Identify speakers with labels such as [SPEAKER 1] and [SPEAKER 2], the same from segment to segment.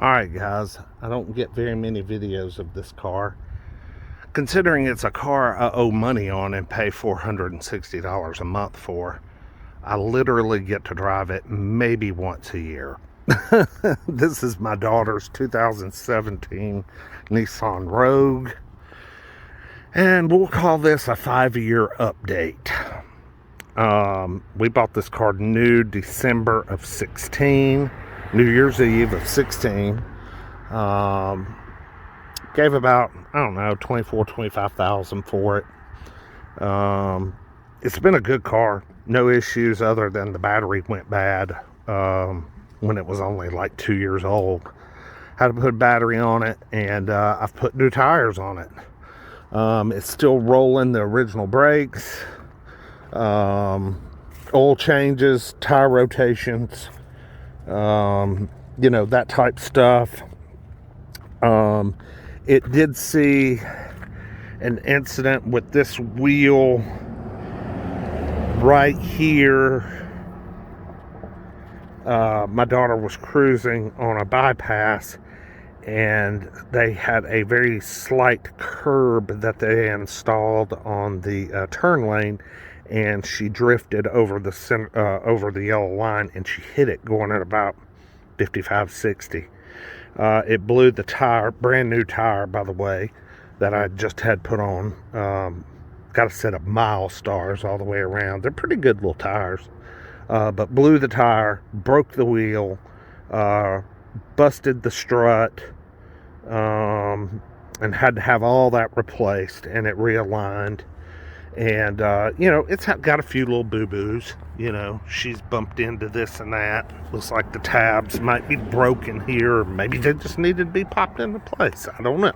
[SPEAKER 1] Alright guys, I don't get very many videos of this car. Considering it's a car I owe money on and pay $460 a month for, I literally get to drive it maybe once a year. This is my daughter's 2017 Nissan Rogue. And we'll call this a 5-year update. We bought this car new December of 16. New Year's Eve of 16. Gave about, I don't know, 25,000 for it. It's been a good car. No issues other than the battery went bad when it was only like 2 years old. Had to put a battery on it, and I've put new tires on it. It's still rolling the original brakes. Oil changes, tire rotations. You know, that type stuff. It did see an incident with this wheel right here. My daughter was cruising on a bypass, and they had a very slight curb that they installed on the turn lane, and she drifted over the over the yellow line, and she hit it going at about 55, 60. It blew the tire, brand new tire, by the way, that I just had put on. Got a set of mile stars all the way around. They're pretty good little tires. But blew the tire, broke the wheel, busted the strut, and had to have all that replaced, and it realigned. And, you know, it's got a few little boo-boos. You know, she's bumped into this and that. Looks like the tabs might be broken here. Or maybe they just needed to be popped into place. I don't know.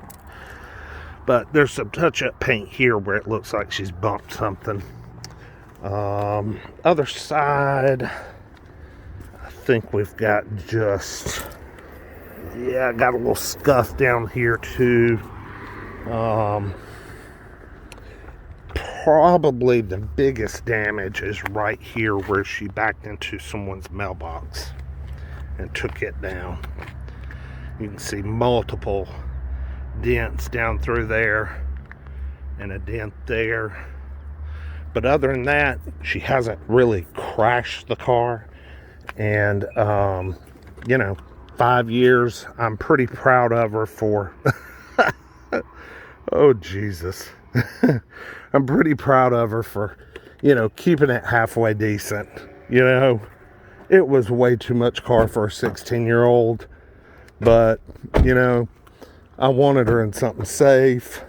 [SPEAKER 1] But there's some touch-up paint here where it looks like she's bumped something. Other side, I think we've got just... Yeah, I got a little scuff down here, too. Probably the biggest damage is right here where she backed into someone's mailbox and took it down. You can see multiple dents down through there and a dent there. But other than that, she hasn't really crashed the car. And, you know, 5 years, I'm pretty proud of her for... Oh, Jesus. I'm pretty proud of her for, you know, keeping it halfway decent. You know, it was way too much car for a 16-year-old. But, you know, I wanted her in something safe.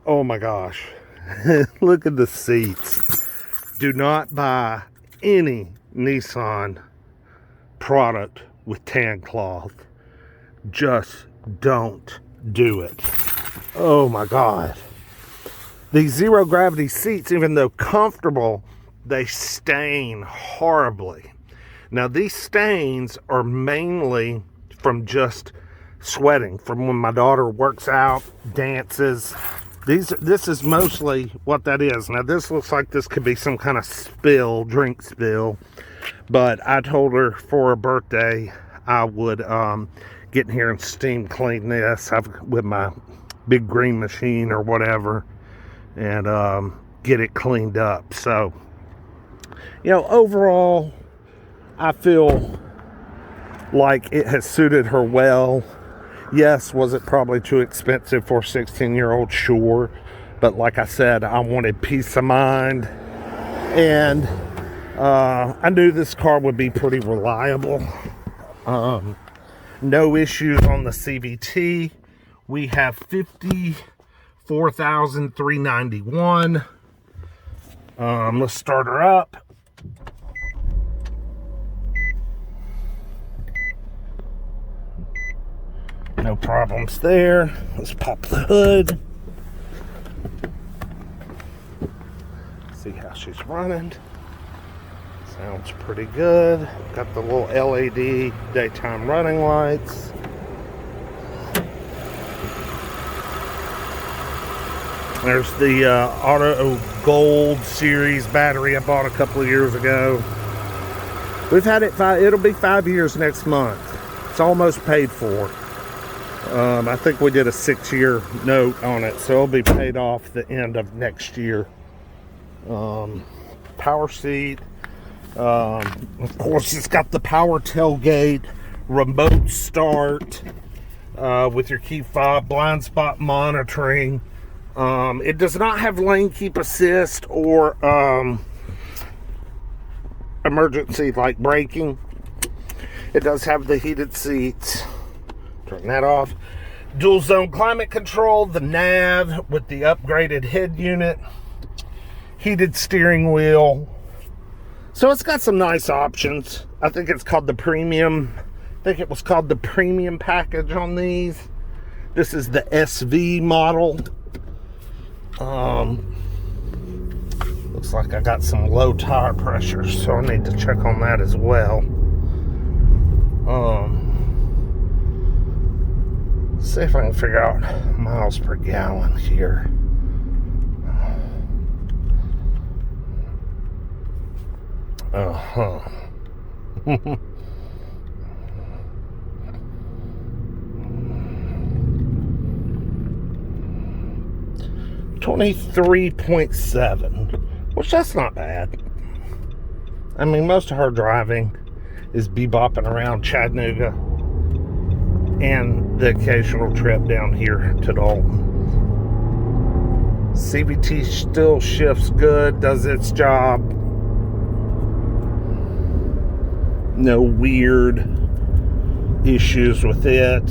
[SPEAKER 1] Oh, my gosh. Look at the seats. Do not buy any Nissan product with tan cloth. Just don't do it. Oh my God. These zero gravity seats, even though comfortable, they stain horribly. Now these stains are mainly from just sweating, from when my daughter works out, dances. This is mostly what that is. Now this looks like this could be some kind of spill, drink spill. But I told her for her birthday I would get in here and steam clean this with my big green machine or whatever, and get it cleaned up. So, you know, overall, I feel like it has suited her well. Yes, was it probably too expensive for a 16-year-old? Sure. But like I said, I wanted peace of mind. And I knew this car would be pretty reliable. No issues on the CVT. We have 54,391. Let's start her up. No problems there. Let's pop the hood. See how she's running. Sounds pretty good. Got the little LED daytime running lights. There's the Auto Gold Series battery I bought a couple of years ago. We've had it it'll be 5 years next month. It's almost paid for. I think we did a 6-year note on it, so it'll be paid off the end of next year. Power seat. Of course, it's got the power tailgate, remote start, with your key fob, blind spot monitoring. It does not have lane keep assist or emergency like braking. It does have the heated seats. Turn that off. Dual zone climate control, the nav with the upgraded head unit, heated steering wheel. So it's got some nice options. I think it's called the premium. I think it was called the premium package on these. This is the SV model. Looks like I got some low tire pressure, so I need to check on that as well. See if I can figure out miles per gallon here. Uh-huh. 23.7, which that's not bad. I mean, most of her driving is bebopping around Chattanooga and the occasional trip down here to Dalton. CVT still shifts good, does its job. No weird issues with it.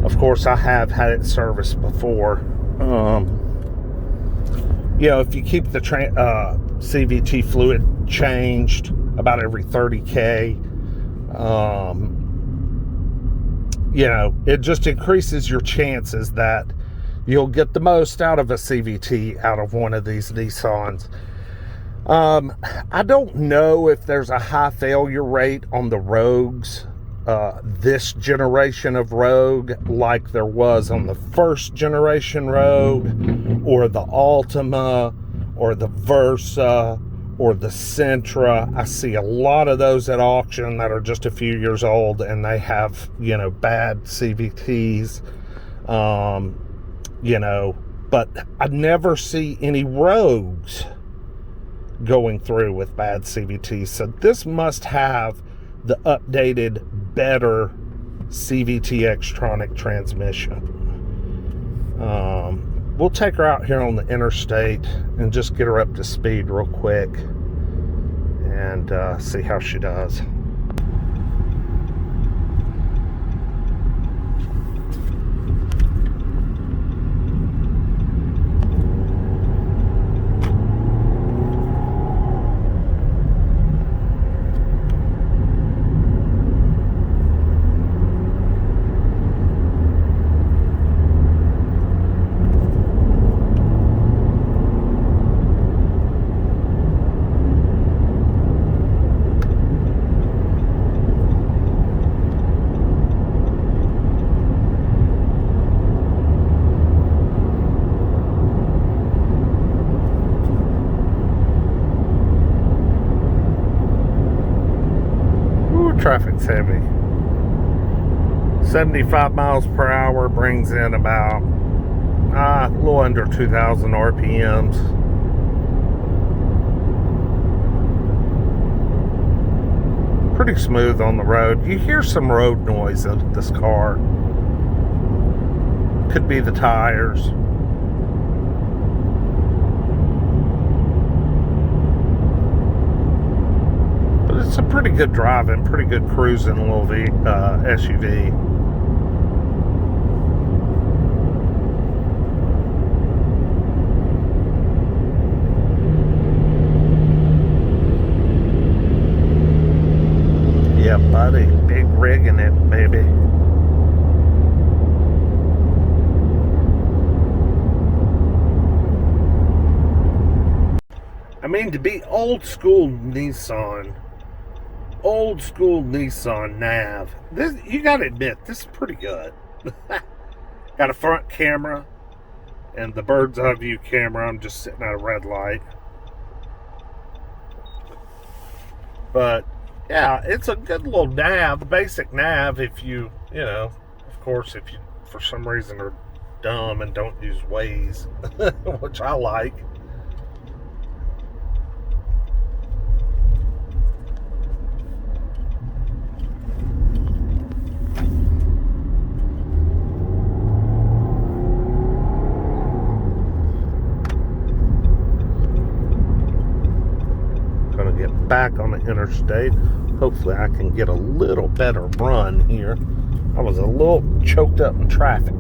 [SPEAKER 1] Of course, I have had it serviced before. You know, if you keep the CVT fluid changed about every 30K, you know, it just increases your chances that you'll get the most out of a CVT out of one of these Nissans. I don't know if there's a high failure rate on the Rogues, this generation of Rogue, like there was on the first generation Rogue, or the Altima, or the Versa, or the Sentra. I see a lot of those at auction that are just a few years old, and they have, you know, bad CVTs, you know, but I never see any Rogues going through with bad CVTs. So this must have the updated, better CVT Xtronic transmission. We'll take her out here on the interstate and just get her up to speed real quick and see how she does. Traffic's heavy. 75 miles per hour brings in about a little under 2,000 RPMs. Pretty smooth on the road. You hear some road noise in this car. Could be the tires. It's a pretty good driving, pretty good cruising little SUV. Yeah, buddy, big rig in it, baby. I mean, to be old school Nissan nav, this, you gotta admit, this is pretty good. Got a front camera and the bird's eye view camera. I'm just sitting at a red light, but Yeah, it's a good little nav, basic nav if you know, of course, if you, for some reason, are dumb and don't use Waze, which I like. Gonna get back on the interstate. Hopefully I can get a little better run here. I was a little choked up in traffic.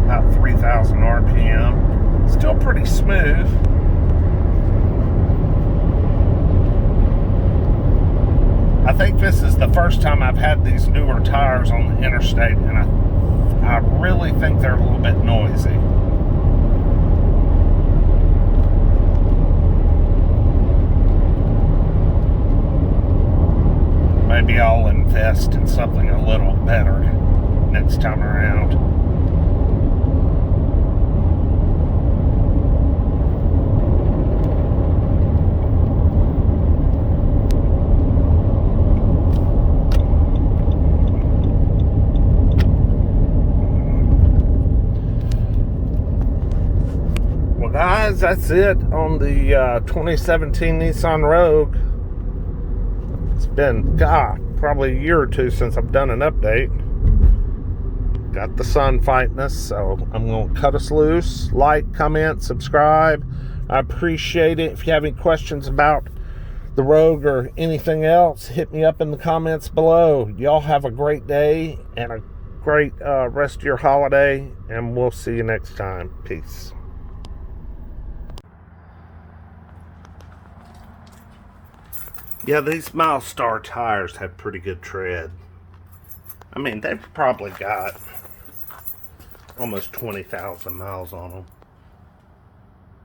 [SPEAKER 1] About 3,000 RPM. Still pretty smooth. I think this is the first time I've had these newer tires on the interstate, and I really think they're a little bit noisy. Maybe I'll invest in something a little better next time around. Guys, that's it on the 2017 Nissan Rogue. It's been, probably a year or two since I've done an update. Got the sun fighting us, so I'm going to cut us loose. Like, comment, subscribe. I appreciate it. If you have any questions about the Rogue or anything else, hit me up in the comments below. Y'all have a great day and a great rest of your holiday, and we'll see you next time. Peace. Yeah, these Milestar tires have pretty good tread. I mean, they've probably got almost 20,000 miles on them.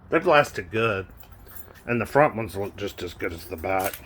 [SPEAKER 1] They've lasted good. And the front ones look just as good as the back.